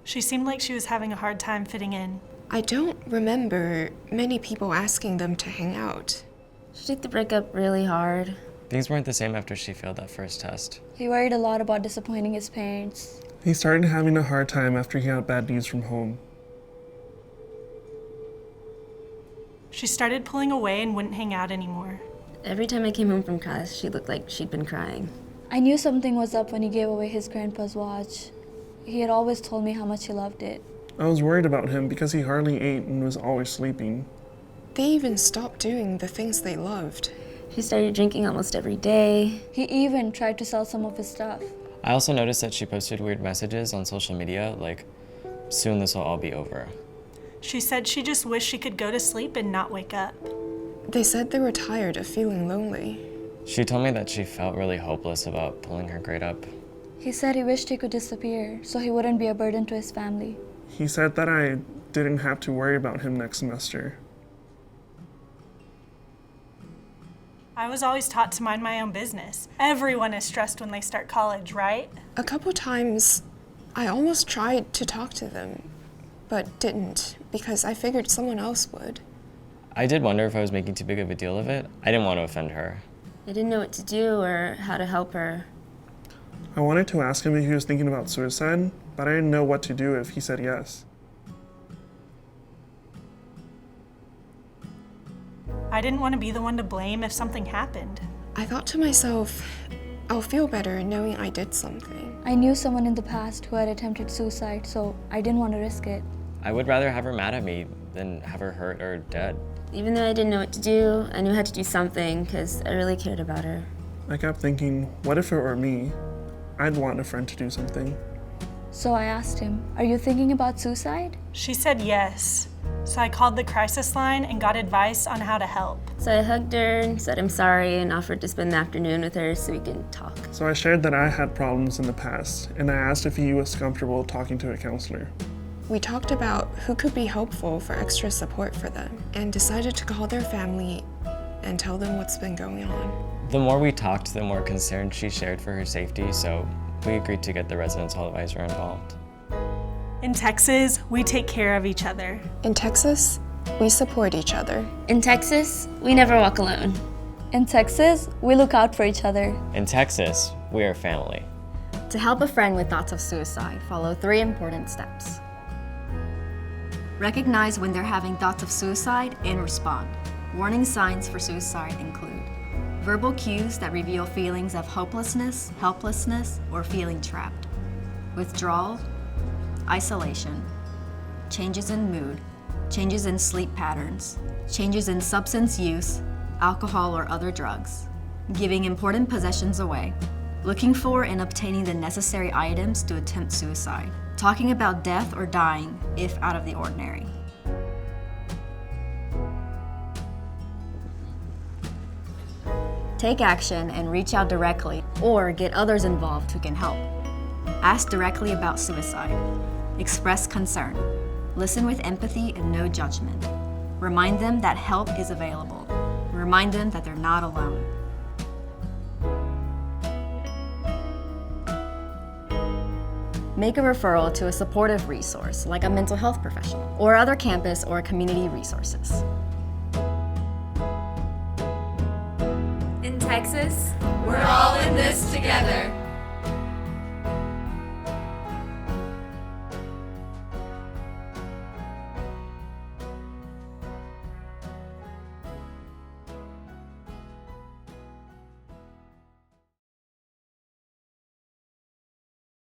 She seemed like she was having a hard time fitting in. I don't remember many people asking them to hang out. She took the breakup really hard. Things weren't the same after she failed that first test. He worried a lot about disappointing his parents. He started having a hard time after he got bad news from home. She started pulling away and wouldn't hang out anymore. Every time I came home from class, she looked like she'd been crying. I knew something was up when he gave away his grandpa's watch. He had always told me how much he loved it. I was worried about him because he hardly ate and was always sleeping. They even stopped doing the things they loved. She started drinking almost every day. He even tried to sell some of his stuff. I also noticed that she posted weird messages on social media, like, soon this will all be over. She said she just wished she could go to sleep and not wake up. They said they were tired of feeling lonely. She told me that she felt really hopeless about pulling her grade up. He said he wished he could disappear so he wouldn't be a burden to his family. He said that I didn't have to worry about him next semester. I was always taught to mind my own business. Everyone is stressed when they start college, right? A couple times, I almost tried to talk to them, but didn't because I figured someone else would. I did wonder if I was making too big of a deal of it. I didn't want to offend her. I didn't know what to do or how to help her. I wanted to ask him if he was thinking about suicide, but I didn't know what to do if he said yes. I didn't want to be the one to blame if something happened. I thought to myself, I'll feel better knowing I did something. I knew someone in the past who had attempted suicide, so I didn't want to risk it. I would rather have her mad at me than have her hurt or dead. Even though I didn't know what to do, I knew I had to do something because I really cared about her. I kept thinking, what if it were me? I'd want a friend to do something. So I asked him, "Are you thinking about suicide?" She said yes. So I called the crisis line and got advice on how to help. So I hugged her and said I'm sorry and offered to spend the afternoon with her so we could talk. So I shared that I had problems in the past, and I asked if he was comfortable talking to a counselor. We talked about who could be helpful for extra support for them and decided to call their family and tell them what's been going on. The more we talked, the more concern she shared for her safety, so we agreed to get the residence hall advisor involved. In Texas, we take care of each other. In Texas, we support each other. In Texas, we never walk alone. In Texas, we look out for each other. In Texas, we are family. To help a friend with thoughts of suicide, follow 3 important steps. Recognize when they're having thoughts of suicide and respond. Warning signs for suicide include verbal cues that reveal feelings of hopelessness, helplessness, or feeling trapped, withdrawal, isolation, changes in mood, changes in sleep patterns, changes in substance use, alcohol or other drugs, giving important possessions away, looking for and obtaining the necessary items to attempt suicide, talking about death or dying if out of the ordinary. Take action and reach out directly or get others involved who can help. Ask directly about suicide. Express concern. Listen with empathy and no judgment. Remind them that help is available. Remind them that they're not alone. Make a referral to a supportive resource like a mental health professional or other campus or community resources. In Texas, we're all in this together.